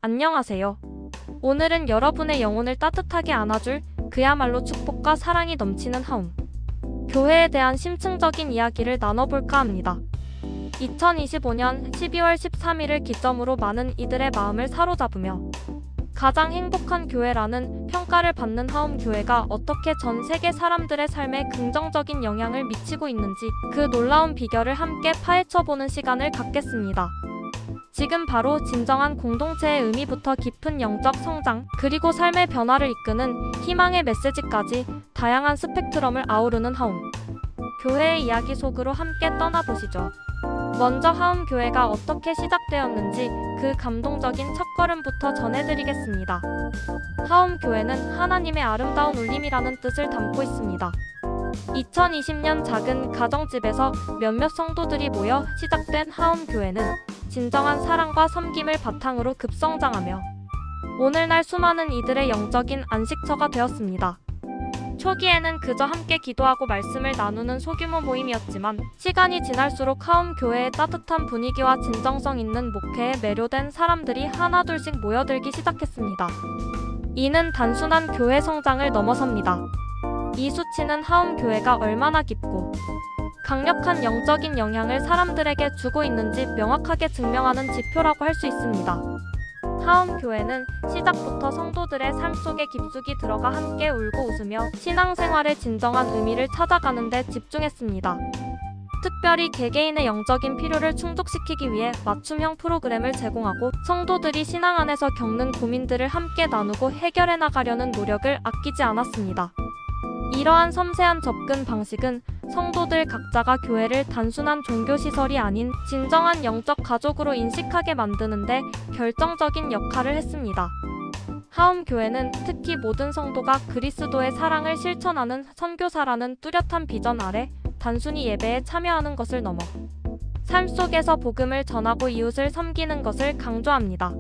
안녕하세요. 오늘은 여러분의 영혼을 따뜻하게 안아줄 그야말로 축복과 사랑이 넘치는 하움. 교회에 대한 심층적인 이야기를 나눠볼까 합니다. 2025년 12월 13일을 기점으로 많은 이들의 마음을 사로잡으며 가장 행복한 교회라는 평가를 받는 하움 교회가 어떻게 전 세계 사람들의 삶에 긍정적인 영향을 미치고 있는지 그 놀라운 비결을 함께 파헤쳐보는 시간을 갖겠습니다. 지금 바로 진정한 공동체의 의미부터 깊은 영적 성장, 그리고 삶의 변화를 이끄는 희망의 메시지까지 다양한 스펙트럼을 아우르는 하움. 교회의 이야기 속으로 함께 떠나보시죠. 먼저 하움 교회가 어떻게 시작되었는지 그 감동적인 첫걸음부터 전해드리겠습니다. 하움 교회는 하나님의 아름다운 울림이라는 뜻을 담고 있습니다. 2020년 작은 가정집에서 몇몇 성도들이 모여 시작된 하움 교회는 진정한 사랑과 섬김을 바탕으로 급성장하며 오늘날 수많은 이들의 영적인 안식처가 되었습니다. 초기에는 그저 함께 기도하고 말씀을 나누는 소규모 모임이었지만 시간이 지날수록 하움 교회의 따뜻한 분위기와 진정성 있는 목회에 매료된 사람들이 하나둘씩 모여들기 시작했습니다. 이는 단순한 교회 성장을 넘어섭니다. 이 수치는 하움 교회가 얼마나 깊고 강력한 영적인 영향을 사람들에게 주고 있는지 명확하게 증명하는 지표라고 할 수 있습니다. 하움 교회는 시작부터 성도들의 삶 속에 깊숙이 들어가 함께 울고 웃으며 신앙생활의 진정한 의미를 찾아가는 데 집중했습니다. 특별히 개개인의 영적인 필요를 충족시키기 위해 맞춤형 프로그램을 제공하고 성도들이 신앙 안에서 겪는 고민들을 함께 나누고 해결해 나가려는 노력을 아끼지 않았습니다. 이러한 섬세한 접근 방식은 성도들 각자가 교회를 단순한 종교시설이 아닌 진정한 영적 가족으로 인식하게 만드는데 결정적인 역할을 했습니다. 하움 교회는 특히 모든 성도가 그리스도의 사랑을 실천하는 선교사라는 뚜렷한 비전 아래 단순히 예배에 참여하는 것을 넘어 삶 속에서 복음을 전하고 이웃을 섬기는 것을 강조합니다.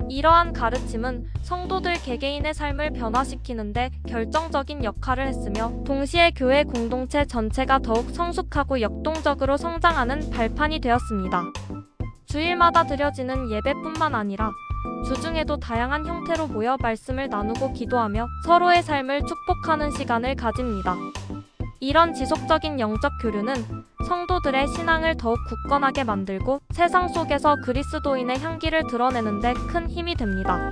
이러한 가르침은 성도들 개개인의 삶을 변화시키는데 결정적인 역할을 했으며 동시에 교회 공동체 전체가 더욱 성숙하고 역동적으로 성장하는 발판이 되었습니다. 주일마다 드려지는 예배뿐만 아니라 주중에도 다양한 형태로 모여 말씀을 나누고 기도하며 서로의 삶을 축복하는 시간을 가집니다. 이런 지속적인 영적 교류는 성도들의 신앙을 더욱 굳건하게 만들고 세상 속에서 그리스도인의 향기를 드러내는데 큰 힘이 됩니다.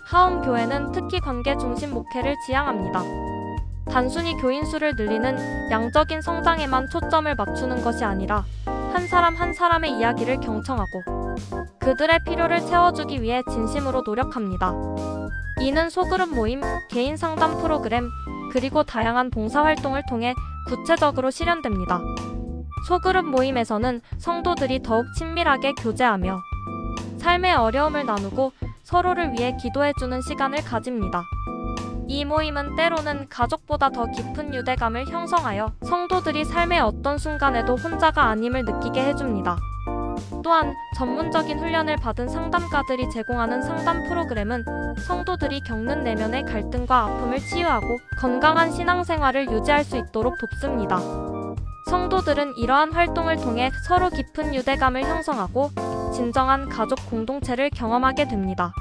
하움 교회는 특히 관계 중심 목회를 지향합니다. 단순히 교인 수를 늘리는 양적인 성장에만 초점을 맞추는 것이 아니라 한 사람 한 사람의 이야기를 경청하고 그들의 필요를 채워주기 위해 진심으로 노력합니다. 이는 소그룹 모임, 개인 상담 프로그램, 그리고 다양한 봉사활동을 통해 구체적으로 실현됩니다. 소그룹 모임에서는 성도들이 더욱 친밀하게 교제하며 삶의 어려움을 나누고 서로를 위해 기도해주는 시간을 가집니다. 이 모임은 때로는 가족보다 더 깊은 유대감을 형성하여 성도들이 삶의 어떤 순간에도 혼자가 아님을 느끼게 해줍니다. 또한 전문적인 훈련을 받은 상담가들이 제공하는 상담 프로그램은 성도들이 겪는 내면의 갈등과 아픔을 치유하고 건강한 신앙생활을 유지할 수 있도록 돕습니다. 성도들은 이러한 활동을 통해 서로 깊은 유대감을 형성하고 진정한 가족 공동체를 경험하게 됩니다.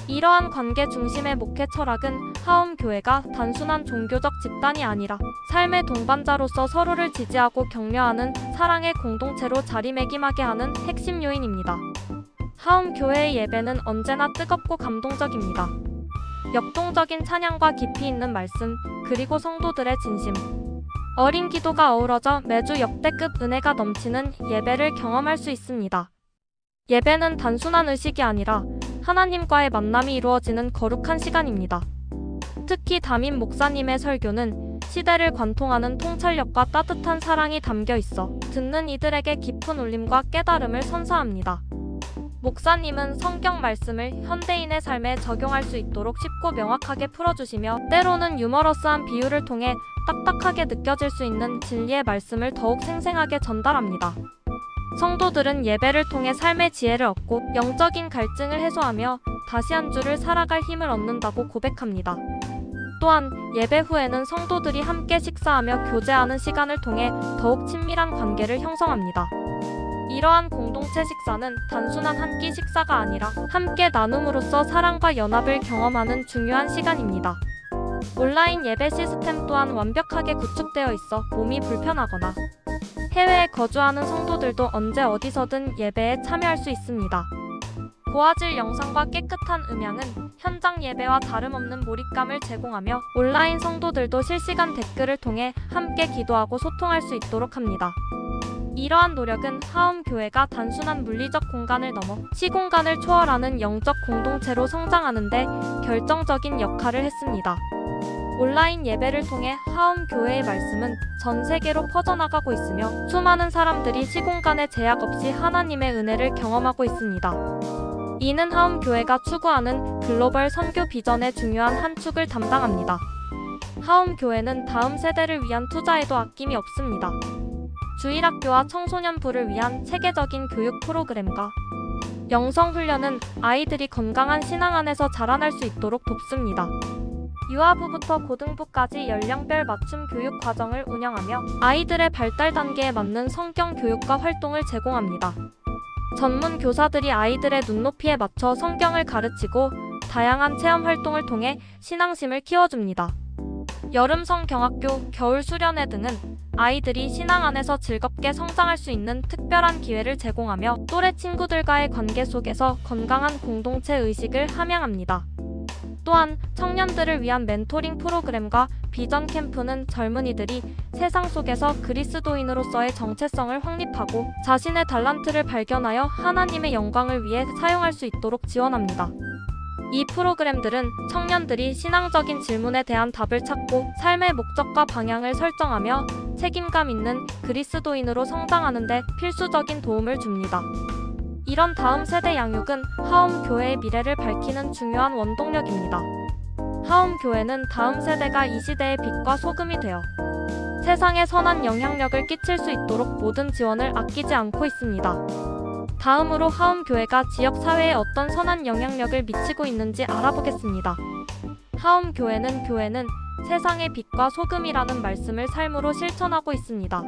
이러한 관계 중심의 목회 철학은 하움 교회가 단순한 종교적 집단이 아니라 삶의 동반자로서 서로를 지지하고 격려하는 사랑의 공동체로 자리매김하게 하는 핵심 요인입니다. 하움 교회의 예배는 언제나 뜨겁고 감동적입니다. 역동적인 찬양과 깊이 있는 말씀, 그리고 성도들의 진심, 어린 기도가 어우러져 매주 역대급 은혜가 넘치는 예배를 경험할 수 있습니다. 예배는 단순한 의식이 아니라 하나님과의 만남이 이루어지는 거룩한 시간입니다. 특히 담임 목사님의 설교는 시대를 관통하는 통찰력과 따뜻한 사랑이 담겨 있어 듣는 이들에게 깊은 울림과 깨달음을 선사합니다. 목사님은 성경 말씀을 현대인의 삶에 적용할 수 있도록 쉽고 명확하게 풀어주시며 때로는 유머러스한 비유를 통해 딱딱하게 느껴질 수 있는 진리의 말씀을 더욱 생생하게 전달합니다. 성도들은 예배를 통해 삶의 지혜를 얻고 영적인 갈증을 해소하며 다시 한 주를 살아갈 힘을 얻는다고 고백합니다. 또한 예배 후에는 성도들이 함께 식사하며 교제하는 시간을 통해 더욱 친밀한 관계를 형성합니다. 이러한 공동체 식사는 단순한 한 끼 식사가 아니라 함께 나눔으로써 사랑과 연합을 경험하는 중요한 시간입니다. 온라인 예배 시스템 또한 완벽하게 구축되어 있어 몸이 불편하거나 해외에 거주하는 성도들도 언제 어디서든 예배에 참여할 수 있습니다. 고화질 영상과 깨끗한 음향은 현장 예배와 다름없는 몰입감을 제공하며 온라인 성도들도 실시간 댓글을 통해 함께 기도하고 소통할 수 있도록 합니다. 이러한 노력은 하움교회가 단순한 물리적 공간을 넘어 시공간을 초월하는 영적 공동체로 성장하는 데 결정적인 역할을 했습니다. 온라인 예배를 통해 하움교회의 말씀은 전 세계로 퍼져나가고 있으며 수많은 사람들이 시공간의 제약 없이 하나님의 은혜를 경험하고 있습니다. 이는 하움교회가 추구하는 글로벌 선교 비전의 중요한 한 축을 담당합니다. 하움교회는 다음 세대를 위한 투자에도 아낌이 없습니다. 주일학교와 청소년부를 위한 체계적인 교육 프로그램과 영성훈련은 아이들이 건강한 신앙 안에서 자라날 수 있도록 돕습니다. 유아부부터 고등부까지 연령별 맞춤 교육 과정을 운영하며 아이들의 발달 단계에 맞는 성경 교육과 활동을 제공합니다. 전문 교사들이 아이들의 눈높이에 맞춰 성경을 가르치고 다양한 체험 활동을 통해 신앙심을 키워줍니다. 여름 성경학교, 겨울 수련회 등은 아이들이 신앙 안에서 즐겁게 성장할 수 있는 특별한 기회를 제공하며 또래 친구들과의 관계 속에서 건강한 공동체 의식을 함양합니다. 또한 청년들을 위한 멘토링 프로그램과 비전 캠프는 젊은이들이 세상 속에서 그리스도인으로서의 정체성을 확립하고 자신의 달란트를 발견하여 하나님의 영광을 위해 사용할 수 있도록 지원합니다. 이 프로그램들은 청년들이 신앙적인 질문에 대한 답을 찾고 삶의 목적과 방향을 설정하며 책임감 있는 그리스도인으로 성장하는 데 필수적인 도움을 줍니다. 이런 다음 세대 양육은 하움교회의 미래를 밝히는 중요한 원동력입니다. 하움교회는 다음 세대가 이 시대의 빛과 소금이 되어 세상에 선한 영향력을 끼칠 수 있도록 모든 지원을 아끼지 않고 있습니다. 다음으로 하움교회가 지역사회에 어떤 선한 영향력을 미치고 있는지 알아보겠습니다. 교회는 세상의 빛과 소금이라는 말씀을 삶으로 실천하고 있습니다.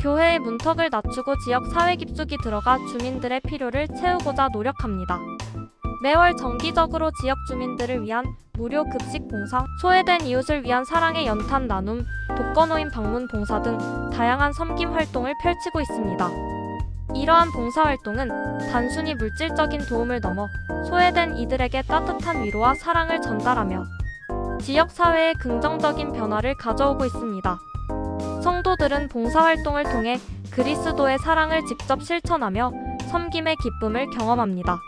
교회의 문턱을 낮추고 지역 사회 깊숙이 들어가 주민들의 필요를 채우고자 노력합니다. 매월 정기적으로 지역 주민들을 위한 무료 급식 봉사, 소외된 이웃을 위한 사랑의 연탄 나눔, 독거노인 방문 봉사 등 다양한 섬김 활동을 펼치고 있습니다. 이러한 봉사활동은 단순히 물질적인 도움을 넘어 소외된 이들에게 따뜻한 위로와 사랑을 전달하며 지역사회에 긍정적인 변화를 가져오고 있습니다. 성도들은 봉사활동을 통해 그리스도의 사랑을 직접 실천하며 섬김의 기쁨을 경험합니다.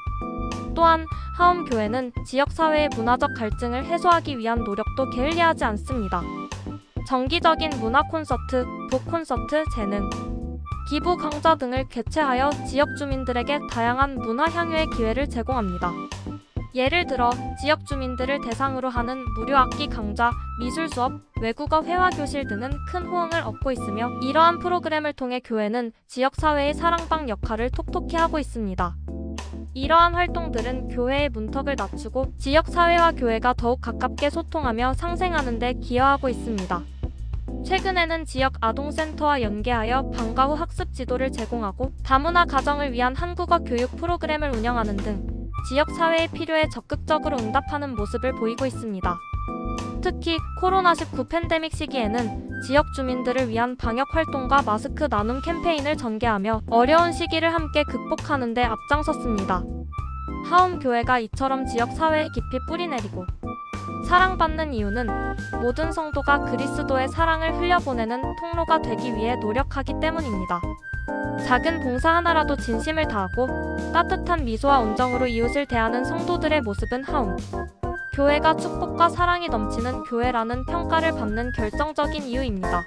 또한 하움교회는 지역사회의 문화적 갈증을 해소하기 위한 노력도 게을리하지 않습니다. 정기적인 문화 콘서트, 북 콘서트, 재능, 기부 강좌 등을 개최하여 지역 주민들에게 다양한 문화 향유의 기회를 제공합니다. 예를 들어 지역 주민들을 대상으로 하는 무료 악기 강좌, 미술 수업, 외국어 회화 교실 등은 큰 호응을 얻고 있으며 이러한 프로그램을 통해 교회는 지역 사회의 사랑방 역할을 톡톡히 하고 있습니다. 이러한 활동들은 교회의 문턱을 낮추고 지역 사회와 교회가 더욱 가깝게 소통하며 상생하는 데 기여하고 있습니다. 최근에는 지역 아동센터와 연계하여 방과 후 학습 지도를 제공하고 다문화 가정을 위한 한국어 교육 프로그램을 운영하는 등 지역 사회의 필요에 적극적으로 응답하는 모습을 보이고 있습니다. 특히 코로나19 팬데믹 시기에는 지역 주민들을 위한 방역 활동과 마스크 나눔 캠페인을 전개하며 어려운 시기를 함께 극복하는 데 앞장섰습니다. 하움교회가 이처럼 지역 사회에 깊이 뿌리내리고 사랑받는 이유는 모든 성도가 그리스도의 사랑을 흘려보내는 통로가 되기 위해 노력하기 때문입니다. 작은 봉사 하나라도 진심을 다하고 따뜻한 미소와 온정으로 이웃을 대하는 성도들의 모습은 교회가 축복과 사랑이 넘치는 교회라는 평가를 받는 결정적인 이유입니다.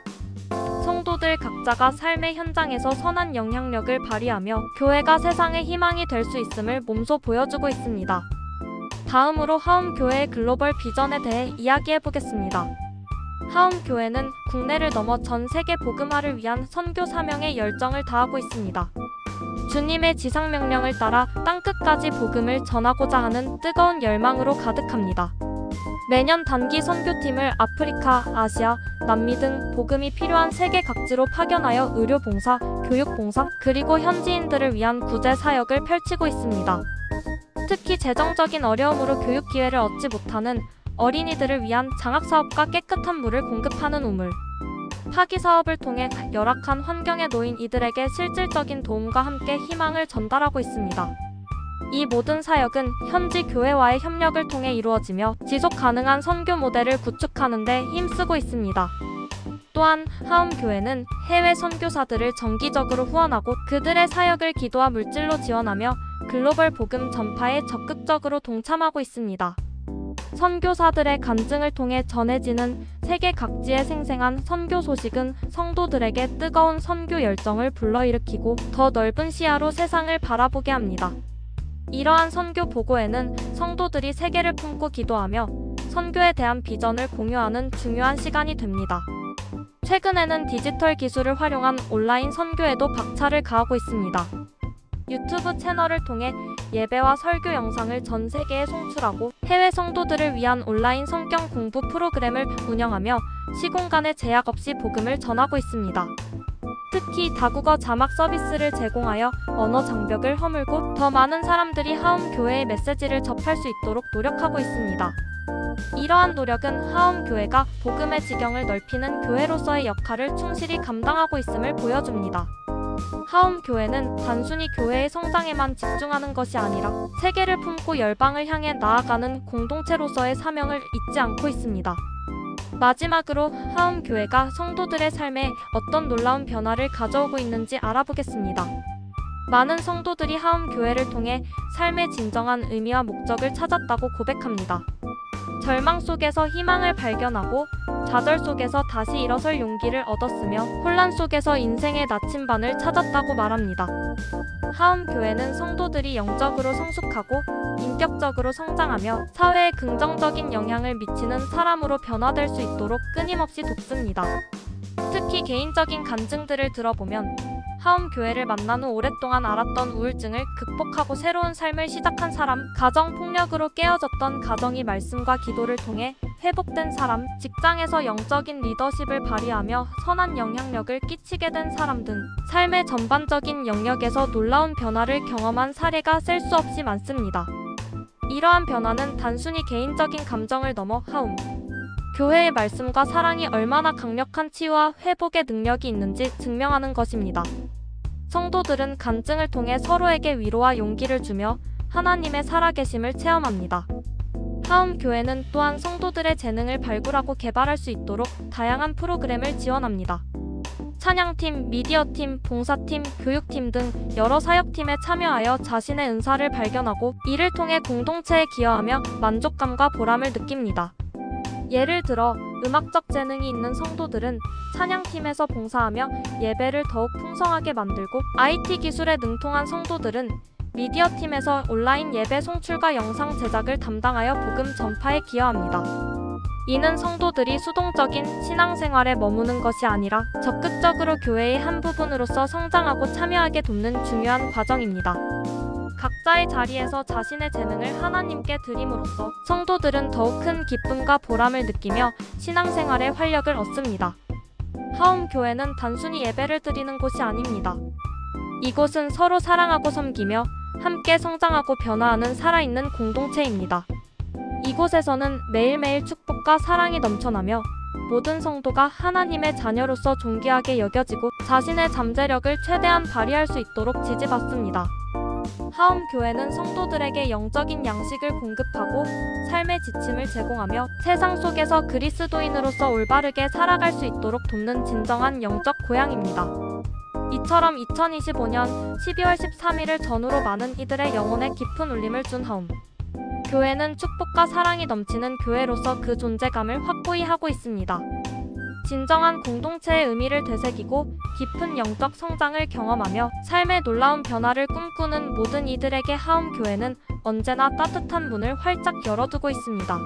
성도들 각자가 삶의 현장에서 선한 영향력을 발휘하며 교회가 세상의 희망이 될 수 있음을 몸소 보여주고 있습니다. 다음으로 하움교회의 글로벌 비전에 대해 이야기해보겠습니다. 하움교회는 국내를 넘어 전 세계 복음화를 위한 선교 사명에 열정을 다하고 있습니다. 주님의 지상명령을 따라 땅끝까지 복음을 전하고자 하는 뜨거운 열망으로 가득합니다. 매년 단기 선교팀을 아프리카, 아시아, 남미 등 복음이 필요한 세계 각지로 파견하여 의료 봉사, 교육 봉사, 그리고 현지인들을 위한 구제 사역을 펼치고 있습니다. 특히 재정적인 어려움으로 교육 기회를 얻지 못하는 어린이들을 위한 장학사업과 깨끗한 물을 공급하는 우물, 파기 사업을 통해 열악한 환경에 놓인 이들에게 실질적인 도움과 함께 희망을 전달하고 있습니다. 이 모든 사역은 현지 교회와의 협력을 통해 이루어지며 지속 가능한 선교 모델을 구축하는 데 힘쓰고 있습니다. 또한 하움교회는 해외 선교사들을 정기적으로 후원하고 그들의 사역을 기도와 물질로 지원하며 글로벌 복음 전파에 적극적으로 동참하고 있습니다. 선교사들의 간증을 통해 전해지는 세계 각지의 생생한 선교 소식은 성도들에게 뜨거운 선교 열정을 불러일으키고 더 넓은 시야로 세상을 바라보게 합니다. 이러한 선교 보고에는 성도들이 세계를 품고 기도하며 선교에 대한 비전을 공유하는 중요한 시간이 됩니다. 최근에는 디지털 기술을 활용한 온라인 선교에도 박차를 가하고 있습니다. 유튜브 채널을 통해 예배와 설교 영상을 전 세계에 송출하고 해외 성도들을 위한 온라인 성경 공부 프로그램을 운영하며 시공간의 제약 없이 복음을 전하고 있습니다. 특히 다국어 자막 서비스를 제공하여 언어 장벽을 허물고 더 많은 사람들이 하움교회의 메시지를 접할 수 있도록 노력하고 있습니다. 이러한 노력은 하움교회가 복음의 지경을 넓히는 교회로서의 역할을 충실히 감당하고 있음을 보여줍니다. 하움교회는 단순히 교회의 성장에만 집중하는 것이 아니라 세계를 품고 열방을 향해 나아가는 공동체로서의 사명을 잊지 않고 있습니다. 마지막으로 하움교회가 성도들의 삶에 어떤 놀라운 변화를 가져오고 있는지 알아보겠습니다. 많은 성도들이 하움교회를 통해 삶의 진정한 의미와 목적을 찾았다고 고백합니다. 절망 속에서 희망을 발견하고 좌절 속에서 다시 일어설 용기를 얻었으며 혼란 속에서 인생의 나침반을 찾았다고 말합니다. 하움교회는 성도들이 영적으로 성숙하고 인격적으로 성장하며 사회에 긍정적인 영향을 미치는 사람으로 변화될 수 있도록 끊임없이 돕습니다. 특히 개인적인 간증들을 들어보면 하움교회를 만난 후 오랫동안 앓았던 우울증을 극복하고 새로운 삶을 시작한 사람, 가정폭력으로 깨어졌던 가정이 말씀과 기도를 통해 회복된 사람, 직장에서 영적인 리더십을 발휘하며 선한 영향력을 끼치게 된 사람 등 삶의 전반적인 영역에서 놀라운 변화를 경험한 사례가 셀 수 없이 많습니다. 이러한 변화는 단순히 개인적인 감정을 넘어 교회의 말씀과 사랑이 얼마나 강력한 치유와 회복의 능력이 있는지 증명하는 것입니다. 성도들은 간증을 통해 서로에게 위로와 용기를 주며 하나님의 살아계심을 체험합니다. 하움교회는 또한 성도들의 재능을 발굴하고 개발할 수 있도록 다양한 프로그램을 지원합니다. 찬양팀, 미디어팀, 봉사팀, 교육팀 등 여러 사역팀에 참여하여 자신의 은사를 발견하고 이를 통해 공동체에 기여하며 만족감과 보람을 느낍니다. 예를 들어 음악적 재능이 있는 성도들은 찬양팀에서 봉사하며 예배를 더욱 풍성하게 만들고 IT 기술에 능통한 성도들은 미디어팀에서 온라인 예배 송출과 영상 제작을 담당하여 복음 전파에 기여합니다. 이는 성도들이 수동적인 신앙생활에 머무는 것이 아니라 적극적으로 교회의 한 부분으로서 성장하고 참여하게 돕는 중요한 과정입니다. 각자의 자리에서 자신의 재능을 하나님께 드림으로써 성도들은 더욱 큰 기쁨과 보람을 느끼며 신앙생활에 활력을 얻습니다. 하움교회는 단순히 예배를 드리는 곳이 아닙니다. 이곳은 서로 사랑하고 섬기며 함께 성장하고 변화하는 살아있는 공동체입니다. 이곳에서는 매일매일 축복과 사랑이 넘쳐나며 모든 성도가 하나님의 자녀로서 존귀하게 여겨지고 자신의 잠재력을 최대한 발휘할 수 있도록 지지받습니다. 하움교회는 성도들에게 영적인 양식을 공급하고 삶의 지침을 제공하며 세상 속에서 그리스도인으로서 올바르게 살아갈 수 있도록 돕는 진정한 영적 고향입니다. 이처럼 2025년 12월 13일을 전후로 많은 이들의 영혼에 깊은 울림을 준 교회는 축복과 사랑이 넘치는 교회로서 그 존재감을 확고히 하고 있습니다. 진정한 공동체의 의미를 되새기고 깊은 영적 성장을 경험하며 삶의 놀라운 변화를 꿈꾸는 모든 이들에게 하움교회는 언제나 따뜻한 문을 활짝 열어두고 있습니다.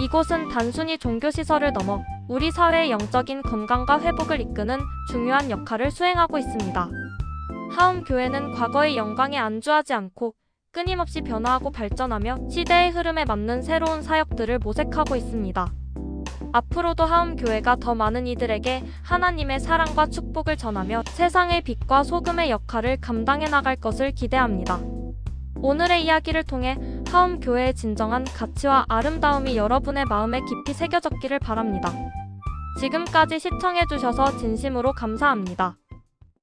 이곳은 단순히 종교시설을 넘어 우리 사회의 영적인 건강과 회복을 이끄는 중요한 역할을 수행하고 있습니다. 하움교회는 과거의 영광에 안주하지 않고 끊임없이 변화하고 발전하며 시대의 흐름에 맞는 새로운 사역들을 모색하고 있습니다. 앞으로도 하움교회가 더 많은 이들에게 하나님의 사랑과 축복을 전하며 세상의 빛과 소금의 역할을 감당해 나갈 것을 기대합니다. 오늘의 이야기를 통해 하움교회의 진정한 가치와 아름다움이 여러분의 마음에 깊이 새겨졌기를 바랍니다. 지금까지 시청해주셔서 진심으로 감사합니다.